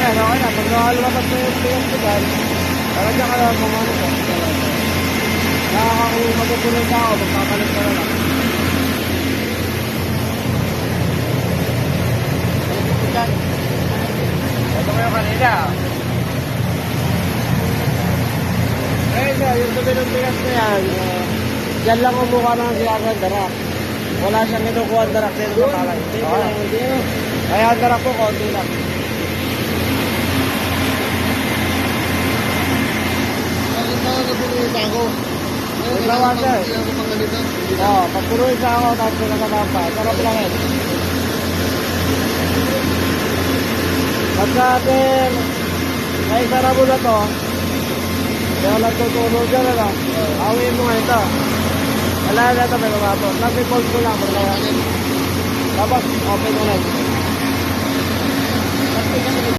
yan, okay na. Pag nakalabas na yung bigas ko dyan, talagang ka lang mga ano po. Nakakakung matutuloy ka ako, magpapalit ka na lang. Ito ko yung kanina. Eh, yung sabi ng bigas na yan, dyan lang umukha ng siyang darak. Wala siyang kinukuha ang darak dito sa palay. Kaya ang darak ko, konti lang. Bakit ako nabunita ako? Gawa siya eh. Hindi ako pangalita. Oo, pag puruin sa ako, tapos pinakabamba. Sarap lang eh. Pagka atin, may sarabo na to, kaya lang tutulog dyan, ano? Awin mo nga ito. Wala na ito, may mabato. Nag-report ko lang, tapos open mo na.